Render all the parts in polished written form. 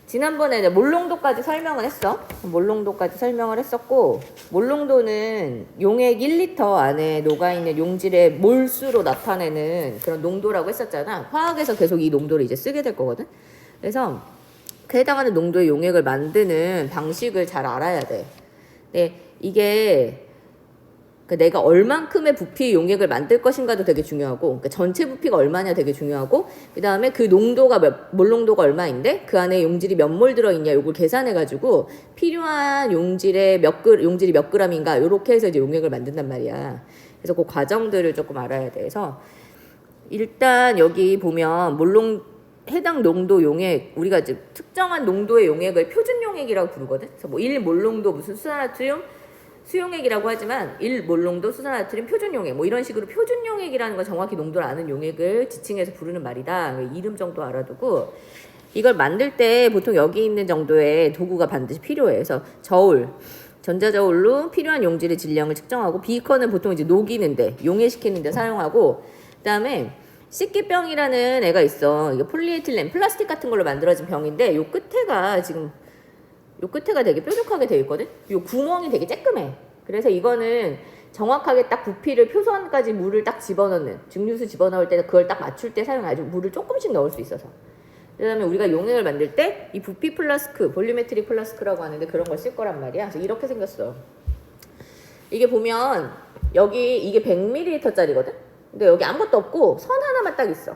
지난번에 이제 몰롱도까지 설명을 했어. 몰롱도까지 설명을 했었고, 몰롱도는 용액 1리터 안에 녹아있는 용질의 몰수로 나타내는 그런 농도라고 했었잖아. 화학에서 계속 이 농도를 이제 쓰게 될 거거든. 그래서 그 해당하는 농도의 용액을 만드는 방식을 잘 알아야 돼. 근데 이게 내가 얼만큼의 부피의 용액을 만들 것인가도 되게 중요하고, 그러니까 전체 부피가 얼마냐 되게 중요하고, 그 다음에 그 농도가 몰농도가 얼마인데 그 안에 용질이 몇 몰 들어있냐 요걸 계산해가지고 필요한 용질이 몇 그램인가 요렇게 해서 이제 용액을 만든단 말이야. 그래서 그 과정들을 조금 알아야 돼. 그래서 일단 여기 보면 해당 농도 용액, 우리가 이제 특정한 농도의 용액을 표준 용액이라고 부르거든. 그래서 뭐 1몰농도 무슨 수산화트륨 수용액이라고 하지만 1몰농도 수산화트륨 표준용액 뭐 이런 식으로 표준용액이라는 건 정확히 농도를 아는 용액을 지칭해서 부르는 말이다. 이름 정도 알아두고 이걸 만들 때 보통 여기 있는 정도의 도구가 반드시 필요해. 그래서 저울, 전자저울로 필요한 용질의 질량을 측정하고, 비커는 보통 이제 녹이는데 용해시키는데 사용하고, 그다음에 식기병이라는 애가 있어. 이게 폴리에틸렌 플라스틱 같은 걸로 만들어진 병인데 요 끝에가 되게 뾰족하게 되어 있거든. 요 구멍이 되게 쬐끔해. 그래서 이거는 정확하게 딱 부피를 표선까지 물을 딱 집어넣는, 증류수 집어넣을 때 그걸 딱 맞출 때 사용하죠. 물을 조금씩 넣을 수 있어서. 그다음에 우리가 용액을 만들 때 이 부피 플라스크, 볼류메트릭 플라스크라고 하는데 그런 걸 쓸 거란 말이야. 그래서 이렇게 생겼어. 이게 보면 여기 이게 100ml짜리거든. 근데 여기 아무것도 없고 선 하나만 딱 있어.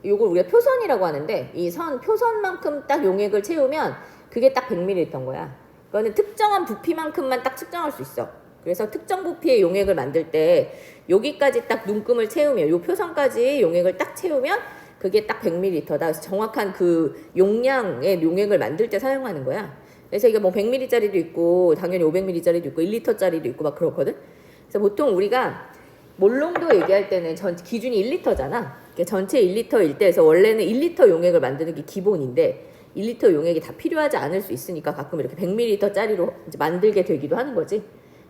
요걸 우리가 표선이라고 하는데 이 표선만큼 딱 용액을 채우면 그게 딱 100ml인 거야. 그거는 특정한 부피만큼만 딱 측정할 수 있어. 그래서 특정 부피의 용액을 만들 때 여기까지 딱 눈금을 채우면, 요 표선까지 용액을 딱 채우면 그게 딱 100ml다. 그래서 정확한 그 용량의 용액을 만들 때 사용하는 거야. 그래서 이게 뭐 100ml짜리도 있고 당연히 500ml짜리도 있고 1리터짜리도 있고 막 그렇거든. 그래서 보통 우리가 몰농도 얘기할 때는 기준이 1리터잖아. 그러니까 전체 1리터일 때에서 원래는 1리터 용액을 만드는 게 기본인데 1리터 용액이 다 필요하지 않을 수 있으니까 가끔 이렇게 100ml짜리로 이제 만들게 되기도 하는 거지.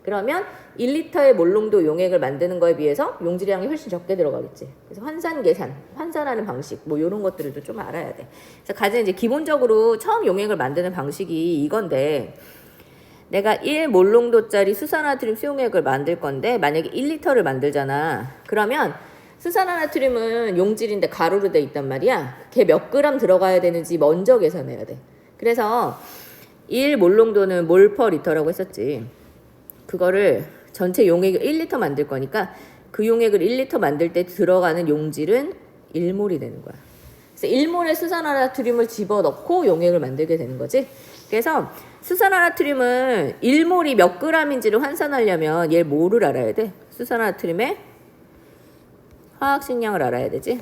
그러면 1리터의 몰농도 용액을 만드는 거에 비해서 용질량이 훨씬 적게 들어가겠지. 그래서 환산하는 방식, 뭐 이런 것들도 좀 알아야 돼. 그래서 가장 이제 기본적으로 처음 용액을 만드는 방식이 이건데, 내가 1몰농도짜리 수산화트륨 수용액을 만들 건데 만약에 1리터를 만들잖아. 그러면 수산화나트륨은 용질인데 가루로 돼 있단 말이야. 걔 몇 그램 들어가야 되는지 먼저 계산해야 돼. 그래서 1몰농도는 몰 퍼 리터라고 했었지. 그거를 전체 용액을 1리터 만들 거니까 그 용액을 1리터 만들 때 들어가는 용질은 1몰이 되는 거야. 그래서 1몰의 수산화나트륨을 집어넣고 용액을 만들게 되는 거지. 그래서 수산화나트륨은 1몰이 몇 그램인지를 환산하려면 얘 몰을 알아야 돼. 수산화나트륨의 화학식량을 알아야 되지.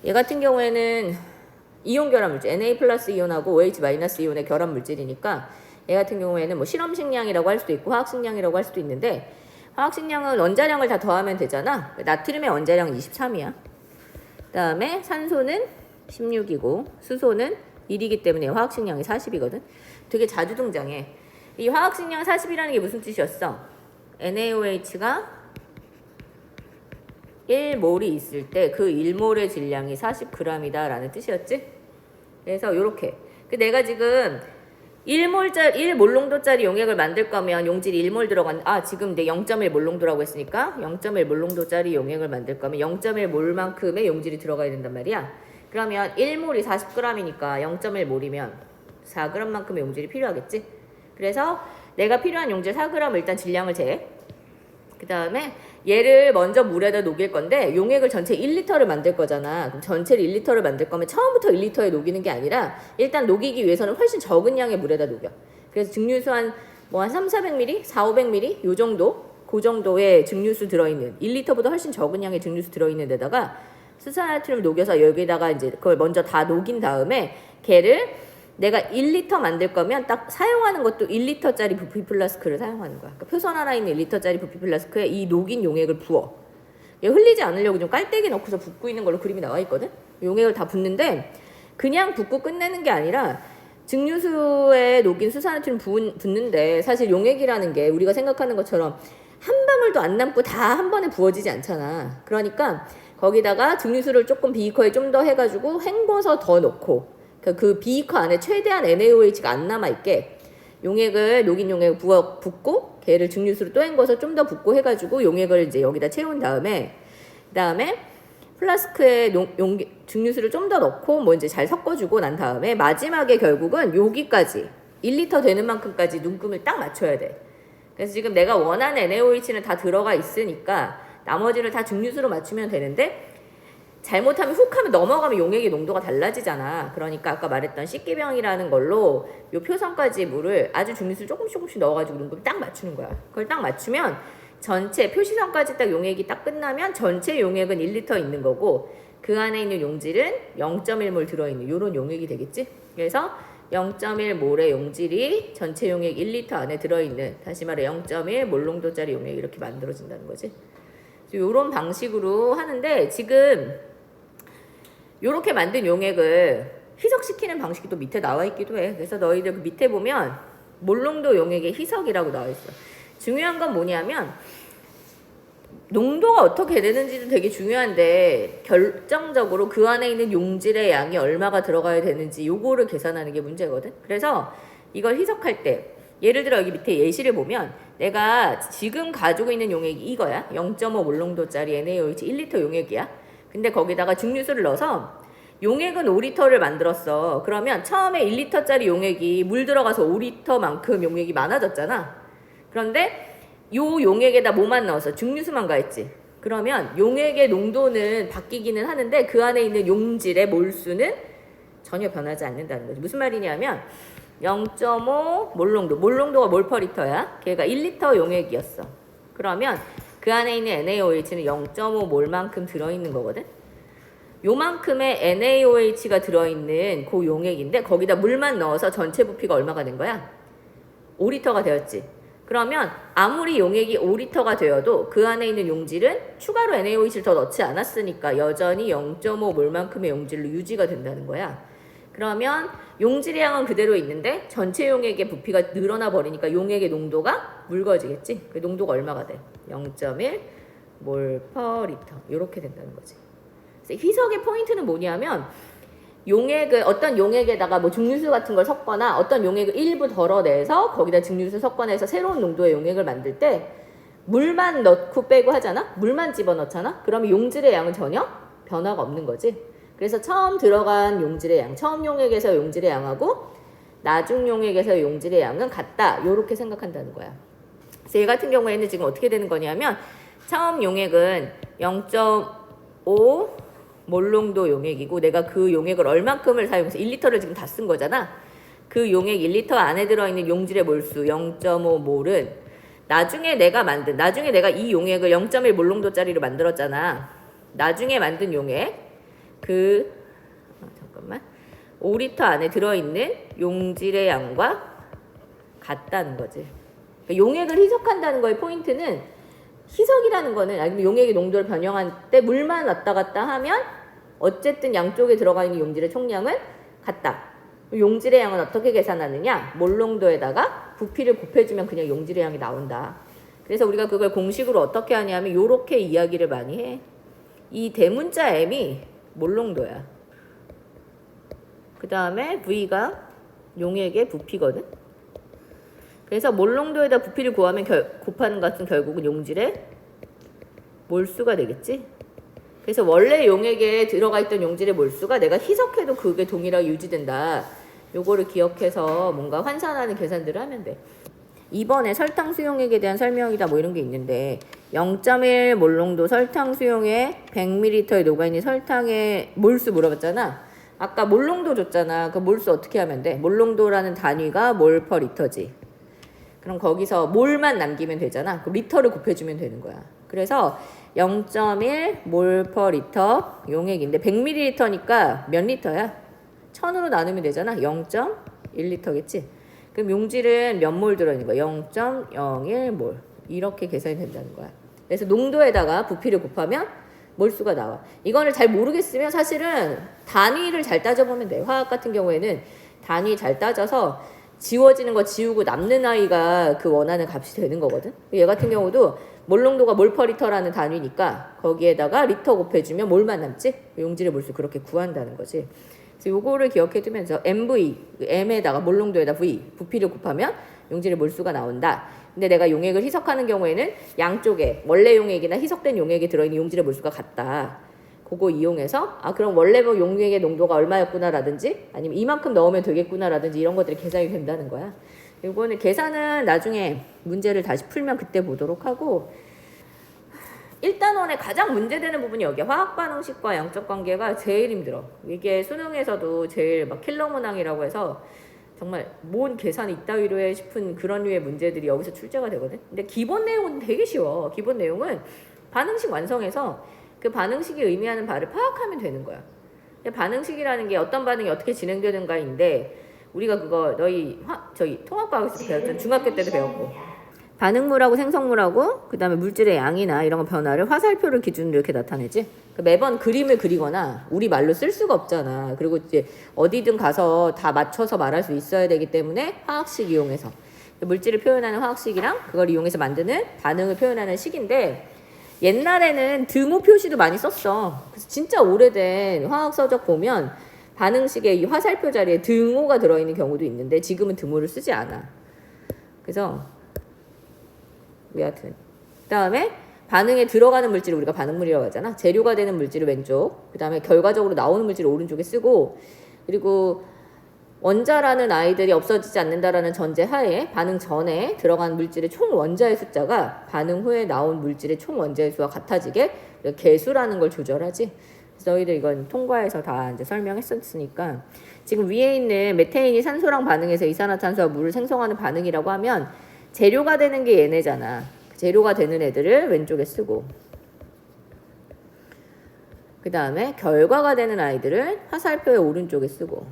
얘 같은 경우에는 이온 결합물질, Na 플러스 이온하고 OH 마이너스 이온의 결합물질이니까 얘 같은 경우에는 뭐 실험식량이라고 할 수도 있고 화학식량이라고 할 수도 있는데, 화학식량은 원자량을 다 더하면 되잖아. 나트륨의 원자량은 23이야. 그 다음에 산소는 16이고 수소는 1이기 때문에 화학식량이 40이거든. 되게 자주 등장해. 이 화학식량 40이라는 게 무슨 뜻이었어? NaOH가 1몰이 있을 때 그 1몰의 질량이 40g이다 라는 뜻이었지? 그래서 요렇게 내가 지금 1몰농도짜리 용액을 만들 거면 용질이 1몰 들어간, 지금 내 0.1몰농도라고 했으니까 0.1몰농도짜리 용액을 만들 거면 0.1몰만큼의 용질이 들어가야 된단 말이야. 그러면 1몰이 40g이니까 0.1몰이면 4g만큼의 용질이 필요하겠지? 그래서 내가 필요한 용질 4g을 일단 질량을 재해. 그 다음에 얘를 먼저 물에다 녹일 건데 용액을 전체 1리터를 만들 거잖아. 그럼 전체를 1리터를 만들 거면 처음부터 1리터에 녹이는 게 아니라 일단 녹이기 위해서는 훨씬 적은 양의 물에다 녹여. 그래서 증류수 한 300-400ml? 400-500ml? 요 정도? 그 정도의 증류수 들어있는, 1리터보다 훨씬 적은 양의 증류수 들어있는 데다가 수산화트륨을 녹여서 여기다가 이제 그걸 먼저 다 녹인 다음에 걔를 내가 1리터 만들 거면 딱 사용하는 것도 1리터짜리 부피 플라스크를 사용하는 거야. 그러니까 표선 하나 있는 1리터짜리 부피 플라스크에 이 녹인 용액을 부어. 흘리지 않으려고 좀 깔때기 넣고서 붓고 있는 걸로 그림이 나와 있거든. 용액을 다 붓는데 그냥 붓고 끝내는 게 아니라 증류수에 녹인 수산화트륨 붓는데 사실 용액이라는 게 우리가 생각하는 것처럼 한 방울도 안 남고 다 한 번에 부어지지 않잖아. 그러니까 거기다가 증류수를 조금 비커에 좀 더 해가지고 헹궈서 더 넣고 그 비커 안에 최대한 NaOH가 안 남아있게 녹인 용액을 붓고 걔를 증류수로 또 헹궈서 좀 더 붓고 해가지고 용액을 이제 여기다 채운 다음에 그다음에 플라스크에 증류수를 좀 더 넣고 뭐 이제 잘 섞어주고 난 다음에 마지막에 결국은 여기까지 1리터 되는 만큼까지 눈금을 딱 맞춰야 돼. 그래서 지금 내가 원하는 NaOH는 다 들어가 있으니까 나머지를 다 증류수로 맞추면 되는데 잘못하면 훅 하면 넘어가면 용액의 농도가 달라지잖아. 그러니까 아까 말했던 씻기병이라는 걸로 요 표선까지 물을 아주 증류수를 조금씩 넣어가지고 눈금을 딱 맞추는 거야. 그걸 딱 맞추면 전체 표시선까지 딱 용액이 딱 끝나면 전체 용액은 1리터 있는 거고 그 안에 있는 용질은 0.1몰 들어있는 요런 용액이 되겠지. 그래서 0.1몰의 용질이 전체 용액 1리터 안에 들어있는, 다시 말해 0.1몰 농도짜리 용액이 이렇게 만들어진다는 거지. 요런 방식으로 하는데 지금 요렇게 만든 용액을 희석시키는 방식이 또 밑에 나와 있기도 해. 그래서 너희들 그 밑에 보면 몰농도 용액의 희석이라고 나와 있어. 중요한 건 뭐냐면 농도가 어떻게 되는지도 되게 중요한데 결정적으로 그 안에 있는 용질의 양이 얼마가 들어가야 되는지 요거를 계산하는 게 문제거든. 그래서 이걸 희석할 때 예를 들어 여기 밑에 예시를 보면 내가 지금 가지고 있는 용액이 이거야. 0.5몰 농도짜리 NaOH 1리터 용액이야. 근데 거기다가 증류수를 넣어서 용액은 5리터를 만들었어. 그러면 처음에 1리터짜리 용액이 물 들어가서 5리터만큼 용액이 많아졌잖아. 그런데 요 용액에다 뭐만 넣어서 증류수만 가했지. 그러면 용액의 농도는 바뀌기는 하는데 그 안에 있는 용질의 몰수는 전혀 변하지 않는다는 거지. 무슨 말이냐면 0.5몰 농도, 몰 농도가 몰 퍼 리터야. 걔가 1리터 용액이었어. 그러면 그 안에 있는 NaOH는 0.5몰만큼 들어있는 거거든. 요만큼의 NaOH가 들어있는 그 용액인데 거기다 물만 넣어서 전체 부피가 얼마가 된 거야? 5리터가 되었지. 그러면 아무리 용액이 5리터가 되어도 그 안에 있는 용질은 추가로 NaOH를 더 넣지 않았으니까 여전히 0.5몰만큼의 용질로 유지가 된다는 거야. 그러면 용질의 양은 그대로 있는데 전체 용액의 부피가 늘어나 버리니까 용액의 농도가 묽어지겠지. 그 농도가 얼마가 돼? 0.1몰 퍼 리터 이렇게 된다는 거지. 그래서 희석의 포인트는 뭐냐면 용액을 어떤 용액에다가 뭐 증류수 같은 걸 섞거나 어떤 용액을 일부 덜어내서 거기다 증류수 섞어내서 새로운 농도의 용액을 만들 때 물만 넣고 빼고 하잖아? 물만 집어넣잖아? 그러면 용질의 양은 전혀 변화가 없는 거지. 그래서 처음 들어간 용질의 양, 처음 용액에서 용질의 양하고 나중 용액에서 용질의 양은 같다. 요렇게 생각한다는 거야. 그래서 얘 같은 경우에는 지금 어떻게 되는 거냐면 처음 용액은 0.5 몰농도 용액이고 내가 그 용액을 얼만큼을 사용해서 1리터를 지금 다 쓴 거잖아. 그 용액 1리터 안에 들어있는 용질의 몰수 0.5몰은 나중에 내가 이 용액을 0.1 몰농도짜리로 만들었잖아. 나중에 만든 용액 5리터 안에 들어있는 용질의 양과 같다는 거지. 그러니까 용액을 희석한다는 거의 포인트는 희석이라는 거는 아니면 용액의 농도를 변형할 때 물만 왔다 갔다 하면 어쨌든 양쪽에 들어가 있는 용질의 총량은 같다. 용질의 양은 어떻게 계산하느냐? 몰 농도에다가 부피를 곱해주면 그냥 용질의 양이 나온다. 그래서 우리가 그걸 공식으로 어떻게 하냐면 요렇게 이야기를 많이 해. 이 대문자 M이 몰 농도야. 그 다음에 V가 용액의 부피거든. 그래서 몰 농도에다 부피를 구하면 곱하는 것은 결국은 용질의 몰수가 되겠지. 그래서 원래 용액에 들어가 있던 용질의 몰수가 내가 희석해도 그게 동일하게 유지된다. 요거를 기억해서 뭔가 환산하는 계산들을 하면 돼. 이번에 설탕 수용액에 대한 설명이다 뭐 이런 게 있는데 0.1 몰농도 설탕 수용액 100ml에 녹아있는 설탕의 몰수 물어봤잖아. 아까 몰농도 줬잖아. 그 몰수 어떻게 하면 돼? 몰농도라는 단위가 몰 퍼 리터지. 그럼 거기서 몰만 남기면 되잖아. 그 리터를 곱해주면 되는 거야. 그래서 0.1 몰 퍼 리터 용액인데 100ml니까 몇 리터야? 1000으로 나누면 되잖아. 0.1리터겠지. 그럼 용질은 몇 몰 들어있는 거야? 0.01몰. 이렇게 계산이 된다는 거야. 그래서 농도에다가 부피를 곱하면 몰수가 나와. 이거를 잘 모르겠으면 사실은 단위를 잘 따져보면 돼. 화학 같은 경우에는 단위 잘 따져서 지워지는 거 지우고 남는 아이가 그 원하는 값이 되는 거거든. 얘 같은 경우도 몰농도가 몰퍼리터라는 단위니까 거기에다가 리터 곱해주면 몰만 남지? 용질의 몰수 그렇게 구한다는 거지. 그래서 요거를 기억해 두면서 MV, M에다가 몰농도에다 V, 부피를 곱하면 용질의 몰수가 나온다. 근데 내가 용액을 희석하는 경우에는 양쪽에 원래 용액이나 희석된 용액이 들어있는 용질의 몰수가 같다. 그거 이용해서 그럼 원래 뭐 용액의 농도가 얼마였구나라든지 아니면 이만큼 넣으면 되겠구나라든지 이런 것들이 계산이 된다는 거야. 이거는 계산은 나중에 문제를 다시 풀면 그때 보도록 하고 1단원의 가장 문제되는 부분이 여기야. 화학 반응식과 양적 관계가 제일 힘들어. 이게 수능에서도 제일 막 킬러 문항이라고 해서 정말 뭔 계산이 이따위로 해 싶은 그런 류의 문제들이 여기서 출제가 되거든. 근데 기본 내용은 되게 쉬워. 기본 내용은 반응식 완성해서 그 반응식이 의미하는 바를 파악하면 되는 거야. 반응식이라는 게 어떤 반응이 어떻게 진행되는가인데 우리가 그거 저희 통합과학에서 배웠던 중학교 때도 배웠고 반응물하고 생성물하고 그 다음에 물질의 양이나 이런 거 변화를 화살표를 기준으로 이렇게 나타내지. 매번 그림을 그리거나 우리 말로 쓸 수가 없잖아. 그리고 이제 어디든 가서 다 맞춰서 말할 수 있어야 되기 때문에 화학식 이용해서 물질을 표현하는 화학식이랑 그걸 이용해서 만드는 반응을 표현하는 식인데 옛날에는 등호 표시도 많이 썼어. 그래서 진짜 오래된 화학 서적 보면 반응식에 이 화살표 자리에 등호가 들어있는 경우도 있는데 지금은 등호를 쓰지 않아. 그래서 여하튼 그 다음에 반응에 들어가는 물질을 우리가 반응물이라고 하잖아. 재료가 되는 물질을 왼쪽, 그 다음에 결과적으로 나오는 물질을 오른쪽에 쓰고, 그리고 원자라는 아이들이 없어지지 않는다라는 전제 하에 반응 전에 들어간 물질의 총 원자의 숫자가 반응 후에 나온 물질의 총 원자의 수와 같아지게 개수라는 걸 조절하지. 그래서 너희들 이건 통과해서 다 이제 설명했었으니까 지금 위에 있는 메테인이 산소랑 반응해서 이산화탄소와 물을 생성하는 반응이라고 하면 재료가 되는 게 얘네잖아. 재료가 되는 애들을 왼쪽에 쓰고 그 다음에 결과가 되는 아이들을 화살표의 오른쪽에 쓰고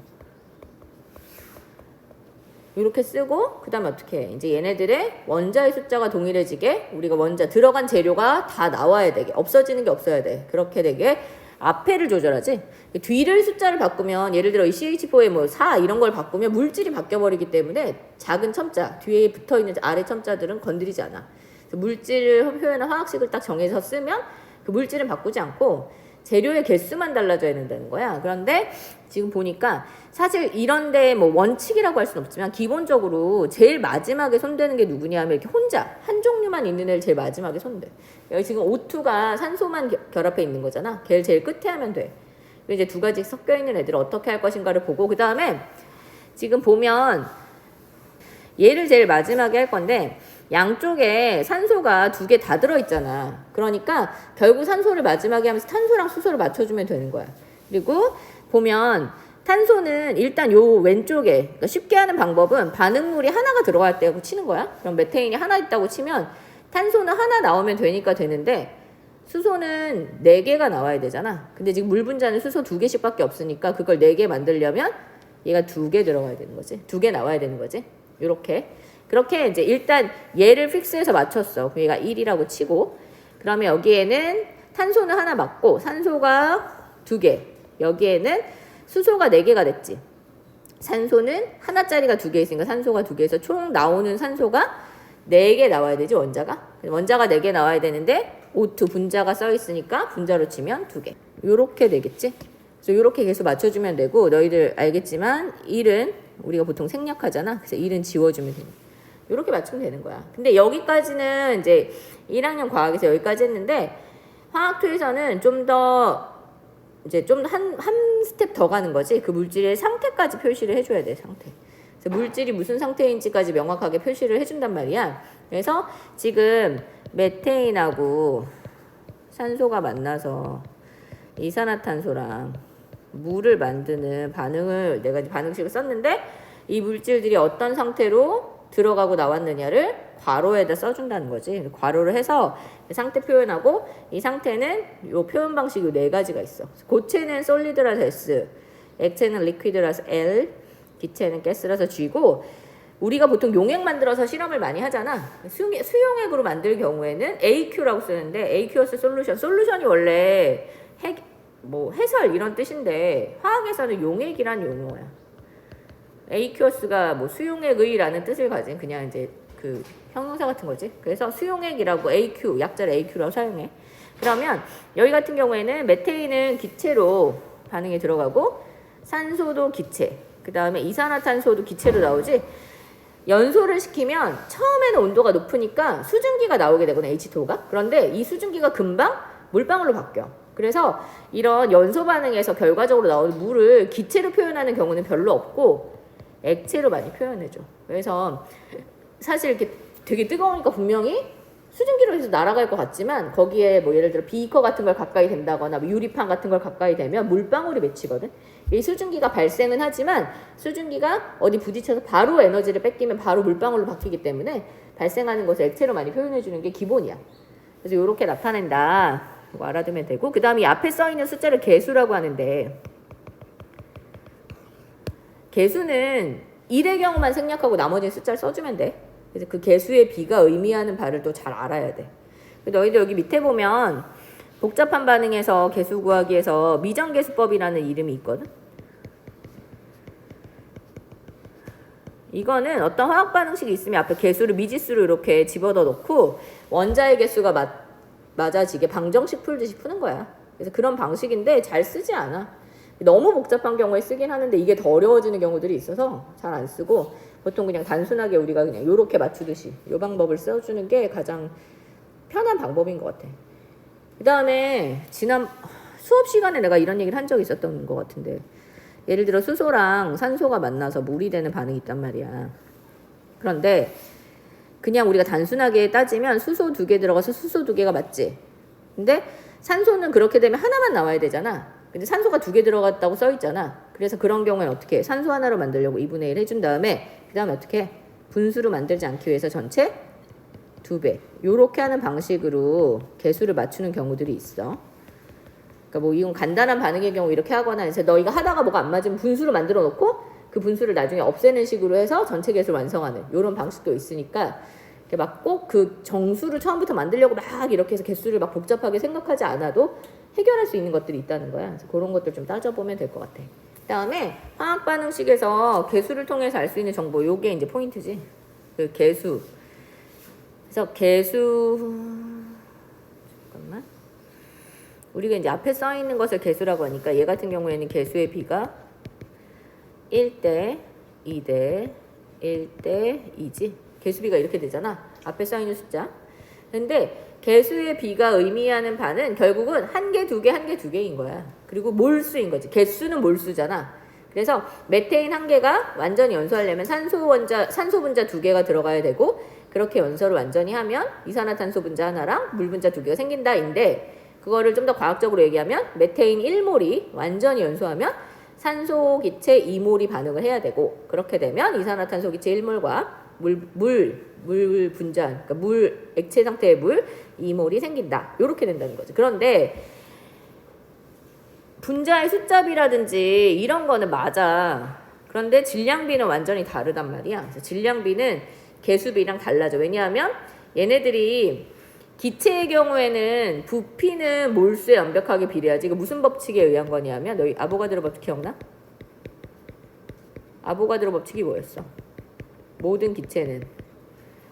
이렇게 쓰고 그 다음에 어떻게 해? 이제 얘네들의 원자의 숫자가 동일해지게 우리가 원자 들어간 재료가 다 나와야 되게 없어지는 게 없어야 돼. 그렇게 되게 앞에를 조절하지. 뒤를 숫자를 바꾸면 예를 들어 이 CH4에 뭐 4 이런 걸 바꾸면 물질이 바뀌어버리기 때문에 작은 첨자 뒤에 붙어있는 아래 첨자들은 건드리지 않아. 물질을 표현한 화학식을 딱 정해서 쓰면 그 물질은 바꾸지 않고 재료의 개수만 달라져야 된다는 거야. 그런데 지금 보니까 사실 이런데 뭐 원칙이라고 할 수는 없지만 기본적으로 제일 마지막에 손대는 게 누구냐 하면 이렇게 혼자 한 종류만 있는 애를 제일 마지막에 손대. 여기 지금 O2가 산소만 결합해 있는 거잖아. 걔를 제일 끝에 하면 돼. 이제 두 가지 섞여 있는 애들을 어떻게 할 것인가를 보고 그 다음에 지금 보면 얘를 제일 마지막에 할 건데 양쪽에 산소가 2개 다 들어있잖아. 그러니까 결국 산소를 마지막에 하면서 탄소랑 수소를 맞춰주면 되는 거야. 그리고 보면 탄소는 일단 요 왼쪽에 그러니까 쉽게 하는 방법은 반응물이 하나가 들어갈 때고 치는 거야. 그럼 메테인이 하나 있다고 치면 탄소는 하나 나오면 되니까 되는데 수소는 4개가 나와야 되잖아. 근데 지금 물 분자는 수소 2개씩 밖에 없으니까 그걸 4개 만들려면 얘가 2개 들어가야 되는 거지. 2개 나와야 되는 거지. 요렇게. 그렇게 이제 일단 얘를 픽스해서 맞췄어. 얘가 1이라고 치고 그러면 여기에는 탄소는 하나 맞고 산소가 2개 여기에는 수소가 4개가 됐지. 산소는 하나짜리가 2개 있으니까 산소가 2개에서 총 나오는 산소가 4개 나와야 되지. 원자가 4개 나와야 되는데 O2 분자가 써 있으니까 분자로 치면 2개 요렇게 되겠지. 그래서 요렇게 계속 맞춰주면 되고 너희들 알겠지만 1은 우리가 보통 생략하잖아. 그래서 1은 지워주면 됩니다. 이렇게 맞추면 되는 거야. 근데 여기까지는 이제 1학년 과학에서 여기까지 했는데 화학2에서는 좀 더 이제 좀 한 스텝 더 가는 거지. 그 물질의 상태까지 표시를 해줘야 돼. 상태. 그래서 물질이 무슨 상태인지까지 명확하게 표시를 해준단 말이야. 그래서 지금 메테인하고 산소가 만나서 이산화탄소랑 물을 만드는 반응을 내가 반응식을 썼는데 이 물질들이 어떤 상태로 들어가고 나왔느냐를 괄호에다 써준다는 거지. 괄호를 해서 상태 표현하고 이 상태는 요 표현 방식이 4가지가 있어. 고체는 솔리드라서 S, 액체는 리퀴드라서 L, 기체는 가스라서 G고 우리가 보통 용액 만들어서 실험을 많이 하잖아. 수용액으로 만들 경우에는 AQ라고 쓰는데 AQ어스 솔루션. 솔루션이 원래 해설 이런 뜻인데 화학에서는 용액이란 용어야. aqueous가 뭐 수용액의라는 뜻을 가진 그냥 이제 그 형용사 같은 거지. 그래서 수용액이라고 AQ, 약자를 AQ라고 사용해. 그러면 여기 같은 경우에는 메테인은 기체로 반응에 들어가고 산소도 기체, 그 다음에 이산화탄소도 기체로 나오지. 연소를 시키면 처음에는 온도가 높으니까 수증기가 나오게 되거든, H2가. 그런데 이 수증기가 금방 물방울로 바뀌어. 그래서 이런 연소 반응에서 결과적으로 나오는 물을 기체로 표현하는 경우는 별로 없고 액체로 많이 표현해줘. 그래서 사실 이렇게 되게 뜨거우니까 분명히 수증기로 해서 날아갈 것 같지만 거기에 뭐 예를 들어 비커 같은 걸 가까이 댄다거나 뭐 유리판 같은 걸 가까이 대면 물방울이 맺히거든. 이 수증기가 발생은 하지만 수증기가 어디 부딪혀서 바로 에너지를 뺏기면 바로 물방울로 바뀌기 때문에 발생하는 것을 액체로 많이 표현해 주는 게 기본이야. 그래서 이렇게 나타낸다. 이거 알아두면 되고, 그 다음에 이 앞에 써 있는 숫자를 개수라고 하는데, 개수는 1의 경우만 생략하고 나머지는 숫자를 써주면 돼. 그래서 그 개수의 비가 의미하는 바를 또 잘 알아야 돼. 너희들 여기 밑에 보면 복잡한 반응에서 개수 구하기에서 미정개수법이라는 이름이 있거든. 이거는 어떤 화학 반응식이 있으면 앞에 개수를 미지수로 이렇게 집어넣어 놓고 원자의 개수가 맞아지게 방정식 풀듯이 푸는 거야. 그래서 그런 방식인데 잘 쓰지 않아. 너무 복잡한 경우에 쓰긴 하는데 이게 더 어려워지는 경우들이 있어서 잘 안 쓰고 보통 그냥 단순하게 우리가 그냥 요렇게 맞추듯이 요 방법을 써주는 게 가장 편한 방법인 것 같아. 그 다음에 지난 수업 시간에 내가 이런 얘기를 한 적이 있었던 것 같은데, 예를 들어 수소랑 산소가 만나서 물이 되는 반응이 있단 말이야. 그런데 그냥 우리가 단순하게 따지면 수소 2개 들어가서 수소 2개가 맞지. 근데 산소는 그렇게 되면 하나만 나와야 되잖아. 근데 산소가 2개 들어갔다고 써 있잖아. 그래서 그런 경우에는 어떻게 해? 산소 하나로 만들려고 2분의 1 해준 다음에 그 다음에 어떻게 해? 분수로 만들지 않기 위해서 전체 2배. 요렇게 하는 방식으로 개수를 맞추는 경우들이 있어. 그러니까 뭐 이건 간단한 반응의 경우 이렇게 하거나 이제 너희가 하다가 뭐가 안 맞으면 분수로 만들어 놓고 그 분수를 나중에 없애는 식으로 해서 전체 개수를 완성하는 요런 방식도 있으니까 막 꼭 그 정수를 처음부터 만들려고 막 이렇게 해서 개수를 막 복잡하게 생각하지 않아도 해결할 수 있는 것들이 있다는 거야. 그래서 그런 것들 좀 따져보면 될 것 같아. 그 다음에 화학 반응식에서 개수를 통해서 알 수 있는 정보, 요게 이제 포인트지. 그 개수. 그래서 개수, 잠깐만. 우리가 이제 앞에 써 있는 것을 개수라고 하니까 얘 같은 경우에는 개수의 비가 1대 2대 1대 2지. 개수비가 이렇게 되잖아. 앞에 써 있는 숫자. 근데 개수의 비가 의미하는 바는 결국은 1개, 2개, 1개, 2개인 거야. 그리고 몰수인 거지. 개수는 몰수잖아. 그래서 메테인 1개가 완전히 연소하려면 산소 분자 2개가 들어가야 되고, 그렇게 연소를 완전히 하면 이산화탄소 분자 하나랑 물 분자 2개가 생긴다인데, 그거를 좀 더 과학적으로 얘기하면 메테인 1몰이 완전히 연소하면 산소 기체 2몰이 반응을 해야 되고, 그렇게 되면 이산화탄소 기체 1몰과 물 분자, 그러니까 물, 액체 상태의 물 2몰이 생긴다. 요렇게 된다는 거죠. 그런데 분자의 숫자비라든지 이런 거는 맞아. 그런데 질량비는 완전히 다르단 말이야. 그래서 질량비는 개수비랑 달라져. 왜냐하면 얘네들이 기체의 경우에는 부피는 몰수에 완벽하게 비례하지. 이거 무슨 법칙에 의한 거냐면, 너희 아보가드로 법칙 기억나? 아보가드로 법칙이 뭐였어? 모든 기체는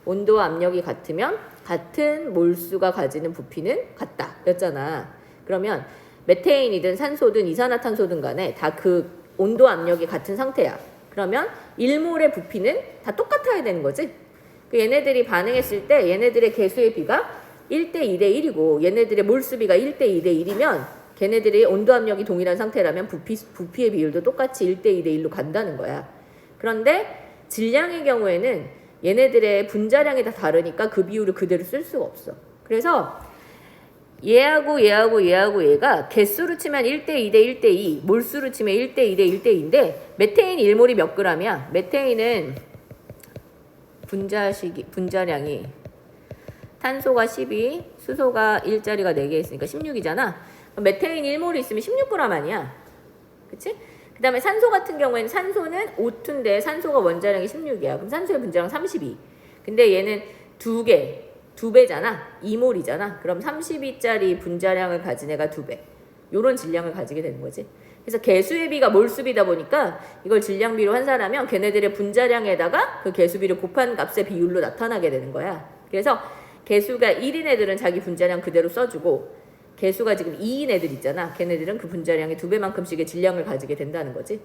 온도와 압력이 같으면 같은 몰수가 가지는 부피는 같다 였잖아. 그러면 메테인이든 산소든 이산화탄소든 간에 다 그 온도 압력이 같은 상태야. 그러면 1몰의 부피는 다 똑같아야 되는 거지. 얘네들이 반응했을 때 얘네들의 개수의 비가 1대 2대 1이고 얘네들의 몰수비가 1대 2대 1이면 걔네들의 온도 압력이 동일한 상태라면 부피의 비율도 똑같이 1대 2대 1로 간다는 거야. 그런데 질량의 경우에는 얘네들의 분자량이 다 다르니까 그 비율을 그대로 쓸 수가 없어. 그래서 얘하고 얘가 개수로 치면 1대 2대 1대 2, 몰수로 치면 1대 2대 1대 2인데 메테인 1몰이 몇 g이야? 메테인은 분자량이 탄소가 12, 수소가 1자리가 4개 있으니까 16이잖아. 메테인 1몰이 있으면 16g 아니야. 그치? 그 다음에 산소 같은 경우에는 산소는 O2인데 산소가 원자량이 16이야. 그럼 산소의 분자량 32. 근데 얘는 2배잖아. 2몰이잖아. 그럼 32짜리 분자량을 가진 애가 2배. 요런 질량을 가지게 되는 거지. 그래서 개수의 비가 몰수비다 보니까 이걸 질량비로 환산하면 걔네들의 분자량에다가 그 개수비를 곱한 값의 비율로 나타나게 되는 거야. 그래서 개수가 1인 애들은 자기 분자량 그대로 써주고 개수가 지금 2인 애들 있잖아. 걔네들은 그 분자량의 2배만큼씩의 질량을 가지게 된다는 거지.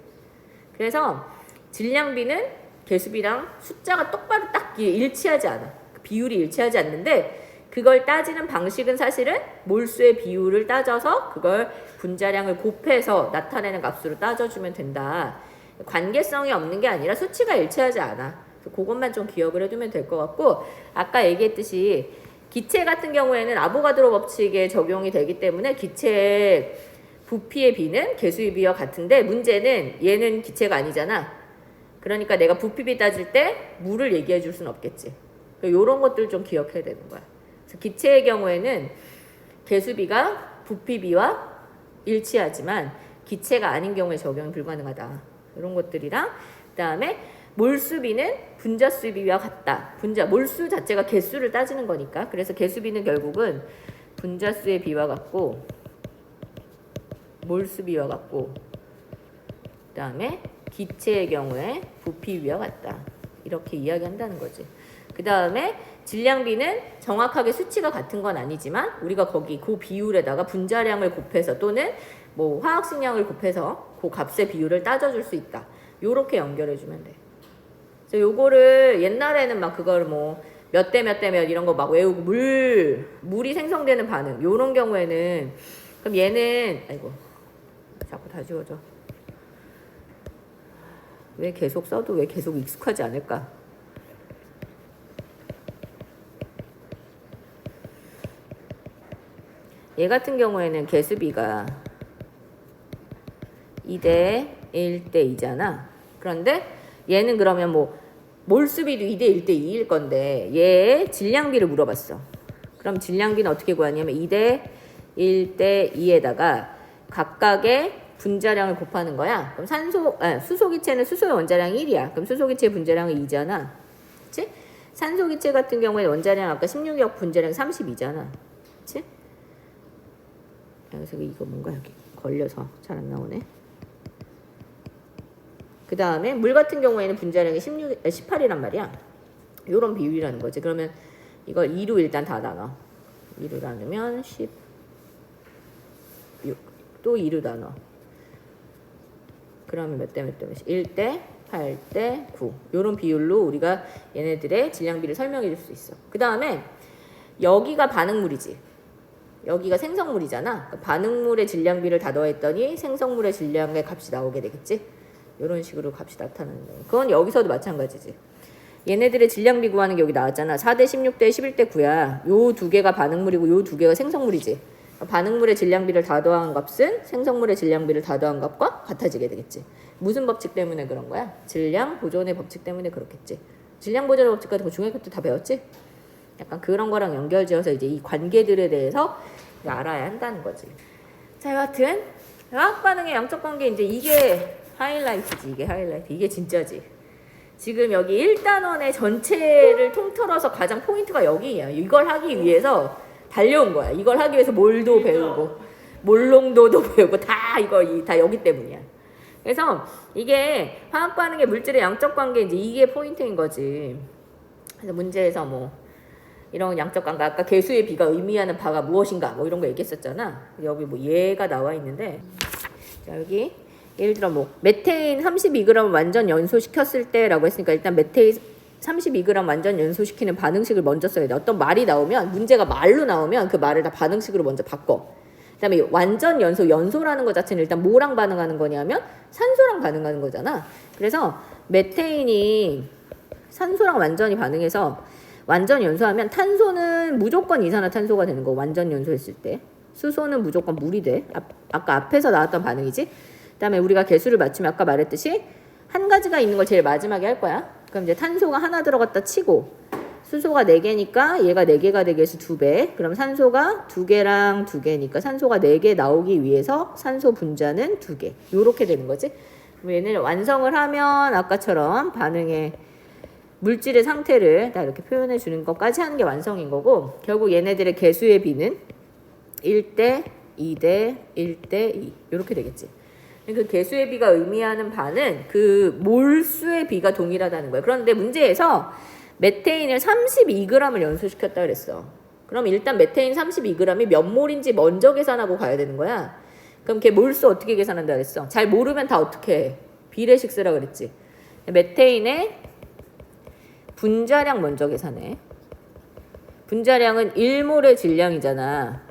그래서 질량비는 개수비랑 숫자가 똑바로 딱 일치하지 않아. 비율이 일치하지 않는데 그걸 따지는 방식은 사실은 몰수의 비율을 따져서 그걸 분자량을 곱해서 나타내는 값으로 따져주면 된다. 관계성이 없는 게 아니라 수치가 일치하지 않아. 그것만 좀 기억을 해두면 될 것 같고 아까 얘기했듯이 기체 같은 경우에는 아보가드로 법칙에 적용이 되기 때문에 기체의 부피의 비는 개수의 비와 같은데 문제는 얘는 기체가 아니잖아. 그러니까 내가 부피비 따질 때 물을 얘기해 줄 수는 없겠지. 이런 것들 좀 기억해야 되는 거야. 그래서 기체의 경우에는 개수비가 부피비와 일치하지만 기체가 아닌 경우에 적용이 불가능하다. 이런 것들이랑 그다음에 몰수비는 분자수비와 같다. 몰수 자체가 개수를 따지는 거니까. 그래서 개수비는 결국은 분자수의 비와 같고 몰수비와 같고 그다음에 기체의 경우에 부피비와 같다. 이렇게 이야기한다는 거지. 그 다음에 질량비는 정확하게 수치가 같은 건 아니지만 우리가 거기 그 비율에다가 분자량을 곱해서 또는 뭐 화학식량을 곱해서 그 값의 비율을 따져줄 수 있다. 요렇게 연결해주면 돼. 그래서 요거를 옛날에는 막 그걸 뭐 몇 대 몇 대 몇 이런 거 막 외우고 물이 생성되는 반응 요런 경우에는 그럼 얘는 아이고 자꾸 다 지워져. 왜 계속 써도 왜 계속 익숙하지 않을까? 얘 같은 경우에는 개수비가 2대 1대 2잖아. 그런데 얘는 그러면 뭐 몰수비도 2대 1대 2일 건데 얘의 질량비를 물어봤어. 그럼 질량비는 어떻게 구하냐면 2대 1대 2에다가 각각의 분자량을 곱하는 거야. 그럼 수소기체는 수소의 원자량이 1이야. 그럼 수소기체 분자량은 2잖아. 그치? 산소기체 같은 경우에 원자량 아까 16억 분자량 32잖아. 그치? 그래서 이거 뭔가 여기 걸려서 잘 안 나오네. 그 다음에 물 같은 경우에는 분자량이 18이란 말이야. 요런 비율이라는 거지. 그러면 이걸 2로 일단 다 나눠. 2로 나누면 16. 또 2로 나눠. 그러면 몇 대 몇 대 몇이? 1대 8대 9. 요런 비율로 우리가 얘네들의 질량비를 설명해 줄 수 있어. 그 다음에 여기가 반응물이지. 여기가 생성물이잖아. 그러니까 반응물의 질량비를 다 더했더니 생성물의 질량의 값이 나오게 되겠지. 이런 식으로 값이 나타나는 거예요. 그건 여기서도 마찬가지지. 얘네들의 질량비 구하는 게 여기 나왔잖아. 4대 16대 11대 9야. 요 두 개가 반응물이고 요 두 개가 생성물이지. 반응물의 질량비를 다 더한 값은 생성물의 질량비를 다 더한 값과 같아지게 되겠지. 무슨 법칙 때문에 그런 거야? 질량 보존의 법칙 때문에 그렇겠지. 질량 보존의 법칙 같은 거 중학교 때 다 배웠지? 약간 그런 거랑 연결지어서 이제 이 관계들에 대해서 알아야 한다는 거지. 자, 여하튼 화학 반응의 양적 관계 이제 이게 하이라이트지. 이게 하이라이트. 이게 진짜지. 지금 여기 1단원의 전체를 통틀어서 가장 포인트가 여기야. 이걸 하기 위해서 달려온 거야. 이걸 하기 위해서 몰도 배우고 몰롱도도 배우고 다 여기 때문이야. 그래서 이게 화학 반응의 물질의 양적 관계 이제 이게 포인트인 거지. 그래서 문제에서 뭐 이런 양적 관계 아까 개수의 비가 의미하는 바가 무엇인가 뭐 이런 거 얘기했었잖아. 여기 뭐 얘가 나와 있는데 자 여기 예를 들어 뭐 메테인 32g 완전 연소시켰을 때라고 했으니까 일단 메테인 32g 완전 연소시키는 반응식을 먼저 써야 돼. 어떤 말이 나오면 문제가 말로 나오면 그 말을 다 반응식으로 먼저 바꿔. 그다음에 완전 연소라는 것 자체는 일단 뭐랑 반응하는 거냐면 산소랑 반응하는 거잖아. 그래서 메테인이 산소랑 완전히 반응해서 완전 연소하면 탄소는 무조건 이산화탄소가 되는 거. 완전 연소했을 때 수소는 무조건 물이 돼. 아까 앞에서 나왔던 반응이지. 그다음에 우리가 개수를 맞추면 아까 말했듯이 한 가지가 있는 걸 제일 마지막에 할 거야. 그럼 이제 탄소가 하나 들어갔다 치고 수소가 4개니까 얘가 4개가 되게 해서 2배. 그럼 산소가 2개랑 2개니까 산소가 4개 나오기 위해서 산소 분자는 2개. 요렇게 되는 거지. 그럼 얘네를 완성을 하면 아까처럼 반응의 물질의 상태를 다 이렇게 표현해 주는 것까지 하는 게 완성인 거고 결국 얘네들의 개수의 비는 1대 2대 1대 2 이렇게 되겠지. 그 개수의 비가 의미하는 바는 그 몰수의 비가 동일하다는 거예요. 그런데 문제에서 메테인을 32g을 연소시켰다 그랬어. 그럼 일단 메테인 32g이 몇 몰인지 먼저 계산하고 가야 되는 거야. 그럼 걔 몰수 어떻게 계산한다 그랬어? 잘 모르면 다 어떻게 해? 비례식 쓰라 그랬지. 메테인의 분자량 먼저 계산해. 분자량은 1몰의 질량이잖아.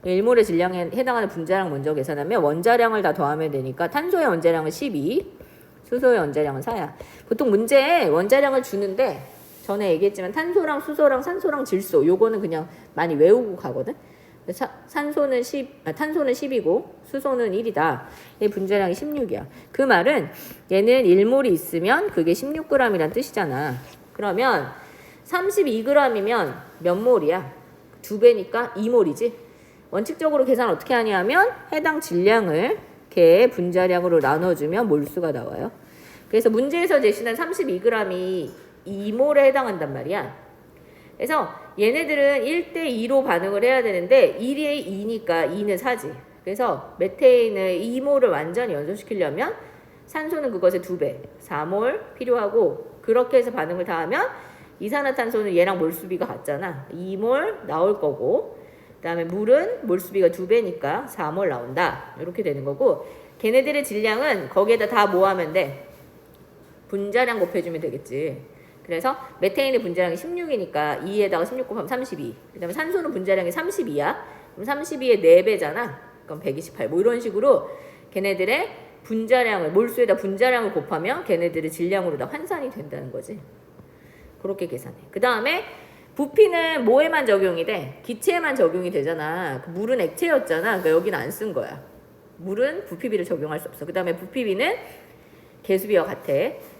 1몰의 질량에 해당하는 분자량 먼저 계산하면 원자량을 다 더하면 되니까 탄소의 원자량은 12, 수소의 원자량은 4야. 보통 문제에 원자량을 주는데 전에 얘기했지만 탄소랑 수소랑 산소랑 질소 요거는 그냥 많이 외우고 가거든. 탄소는 10이고 수소는 1이다. 얘 분자량이 16이야. 그 말은 얘는 1몰이 있으면 그게 16g이란 뜻이잖아. 그러면 32g이면 몇 몰이야? 2배니까 2몰이지. 원칙적으로 계산 어떻게 하냐면 해당 질량을 걔의 분자량으로 나눠주면 몰수가 나와요. 그래서 문제에서 제시된 32g이 2몰에 해당한단 말이야. 그래서 얘네들은 1대2로 반응을 해야 되는데 1에 2니까 2는 4지. 그래서 메테인을 2몰을 완전히 연소시키려면 산소는 그것의 2배, 4몰 필요하고 그렇게 해서 반응을 다 하면 이산화탄소는 얘랑 몰수비가 같잖아. 2몰 나올 거고 그 다음에 물은 몰수비가 2배니까 4몰 나온다. 이렇게 되는 거고 걔네들의 질량은 거기에다 다 뭐하면 돼? 분자량 곱해주면 되겠지. 그래서 메테인의 분자량이 16이니까 2에다가 16 곱하면 32. 그 다음에 산소는 분자량이 32야. 그럼 32의 4배잖아. 그럼 128. 뭐 이런 식으로 걔네들의 분자량을 몰수에다 분자량을 곱하면 걔네들의 질량으로 다 환산이 된다는 거지. 그렇게 계산해. 그 다음에 부피는 뭐에만 적용이 돼? 기체에만 적용이 되잖아. 물은 액체였잖아. 그러니까 여기는 안 쓴 거야. 물은 부피비를 적용할 수 없어. 그 다음에 부피비는 개수비와 같아.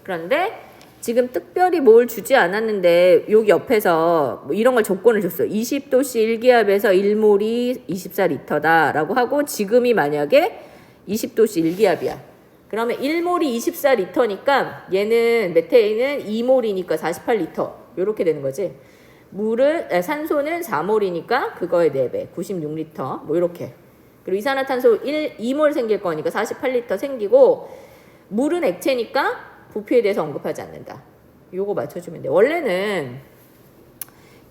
그런데 지금 특별히 뭘 주지 않았는데 여기 옆에서 뭐 이런 걸 조건을 줬어. 20도씨 1기압에서 1몰이 24리터다 라고 하고 지금이 만약에 20도씨 1기압이야. 그러면 1몰이 24리터니까 얘는 메테인은 2몰이니까 48리터 이렇게 되는 거지. 산소는 4몰이니까 그거의 4배 96리터 뭐 이렇게. 그리고 이산화탄소 2몰 생길 거니까 48리터 생기고 물은 액체니까 부피에 대해서 언급하지 않는다. 요거 맞춰주면 돼. 원래는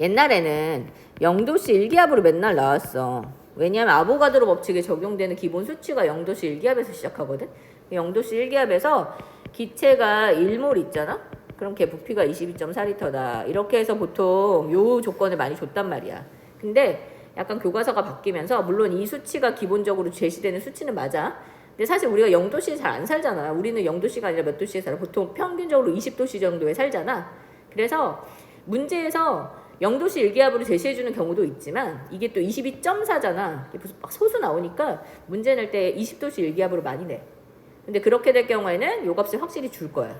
옛날에는 0도씨 1기압으로 맨날 나왔어. 왜냐하면 아보가드로 법칙에 적용되는 기본 수치가 0도씨 1기압에서 시작하거든. 0도씨 1기압에서 기체가 1몰 있잖아? 그럼 걔 부피가 22.4리터다. 이렇게 해서 보통 요 조건을 많이 줬단 말이야. 근데 약간 교과서가 바뀌면서 물론 이 수치가 기본적으로 제시되는 수치는 맞아. 근데 사실 우리가 0도씨에 잘 안 살잖아. 우리는 0도씨가 아니라 몇 도씨에 살아. 보통 평균적으로 20도씨 정도에 살잖아. 그래서 문제에서 0도씨 1기압으로 제시해주는 경우도 있지만 이게 또 22.4잖아. 이게 막 소수 나오니까 문제 낼 때 20도씨 1기압으로 많이 내. 근데 그렇게 될 경우에는 요 값을 확실히 줄 거야.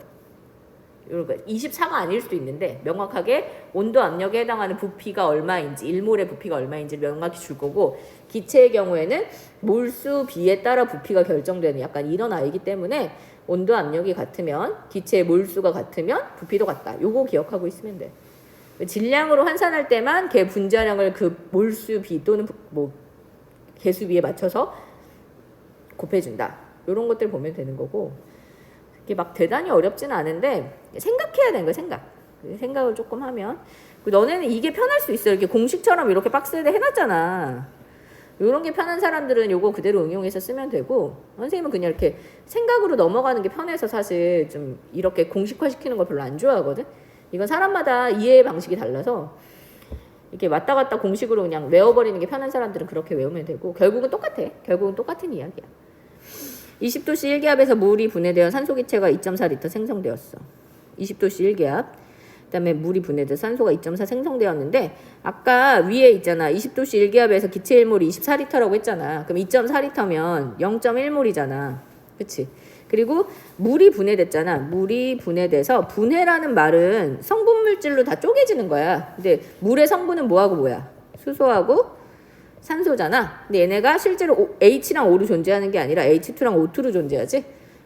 24가 아닐 수도 있는데 명확하게 온도 압력에 해당하는 부피가 얼마인지 1몰의 부피가 얼마인지를 명확히 줄 거고 기체의 경우에는 몰수 비에 따라 부피가 결정되는 약간 이런 아이기 때문에 온도 압력이 같으면 기체의 몰수가 같으면 부피도 같다. 요거 기억하고 있으면 돼. 질량으로 환산할 때만 걔 분자량을 그 몰수 비 또는 뭐 개수 비에 맞춰서 곱해준다. 요런 것들 보면 되는 거고 이게 막 대단히 어렵지는 않은데 생각해야 되는 거야. 생각을 조금 하면 너네는 이게 편할 수 있어. 이렇게 공식처럼 이렇게 박스에다 해놨잖아. 이런 게 편한 사람들은 요거 그대로 응용해서 쓰면 되고 선생님은 그냥 이렇게 생각으로 넘어가는 게 편해서 사실 좀 이렇게 공식화시키는 걸 별로 안 좋아하거든. 이건 사람마다 이해의 방식이 달라서 이렇게 왔다 갔다 공식으로 그냥 외워버리는 게 편한 사람들은 그렇게 외우면 되고 결국은 똑같아. 결국은 똑같은 이야기야. 20도씨 1기압에서 물이 분해되어 산소기체가 2.4리터 생성되었어. 20도씨 1기압. 그 다음에 물이 분해돼서 산소가 2.4 생성되었는데 아까 위에 있잖아. 20도씨 1기압에서 기체 1몰이 24리터라고 했잖아. 그럼 2.4리터면 0.1몰이잖아. 그치? 그리고 물이 분해됐잖아. 물이 분해돼서 분해라는 말은 성분 물질로 다 쪼개지는 거야. 근데 물의 성분은 뭐하고 뭐야? 수소하고 산소잖아. 근데 얘네가 실제로 H랑 O로 존재하는 게 아니라 H2랑 O2로 존재하지.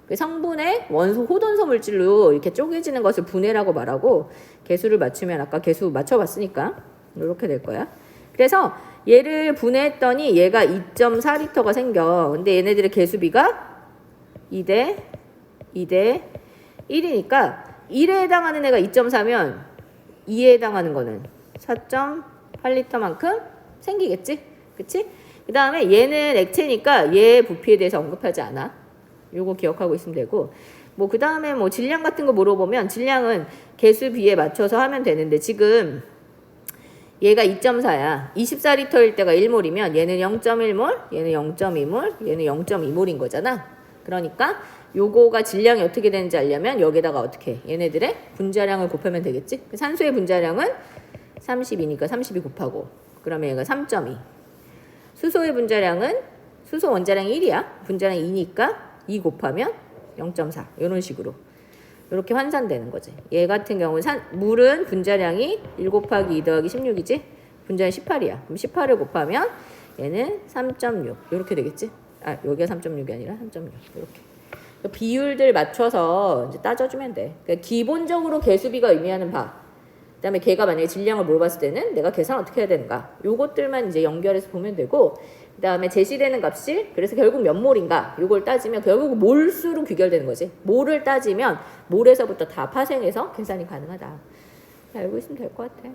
그 성분의 원소 호돈소 물질로 이렇게 쪼개지는 것을 분해라고 말하고 개수를 맞추면 아까 개수 맞춰봤으니까 이렇게 될 거야. 그래서 얘를 분해했더니 얘가 2.4L가 생겨. 근데 얘네들의 개수비가 2대 1이니까 1에 해당하는 애가 2.4면 2에 해당하는 거는 4.8L만큼 생기겠지? 그치? 그 다음에 얘는 액체니까 얘 부피에 대해서 언급하지 않아. 요거 기억하고 있으면 되고, 뭐 그 다음에 뭐 질량 같은 거 물어보면 질량은 개수비에 맞춰서 하면 되는데, 지금 얘가 2.4야. 24L일 때가 1몰이면 얘는 0.1몰, 얘는 0.2몰, 얘는 0.2몰인 거잖아. 그러니까 요거가 질량이 어떻게 되는지 알려면 여기다가 어떻게 해? 얘네들의 분자량을 곱하면 되겠지? 산소의 분자량은 32니까 32 곱하고, 그러면 얘가 3.2. 수소의 분자량은, 수소 원자량이 1이야. 분자량이 2니까 2 곱하면 0.4. 이런 식으로 이렇게 환산되는 거지. 얘 같은 경우는 물은 분자량이 1 곱하기 2 더하기 16이지? 분자량 18이야. 그럼 18을 곱하면 얘는 3.6. 이렇게 되겠지? 아, 여기가 3.6이 아니라 3.6. 이렇게. 비율들 맞춰서 이제 따져주면 돼. 그러니까 기본적으로 개수비가 의미하는 바. 그다음에 걔가 만약에 질량을 물어봤을 때는 내가 계산 어떻게 해야 되는가. 요것들만 이제 연결해서 보면 되고, 그다음에 제시되는 값이 그래서 결국 몇 몰인가 요걸 따지면 결국 몰수로 귀결되는 거지. 몰을 따지면 몰에서부터 다 파생해서 계산이 가능하다. 알고 있으면 될 것 같아.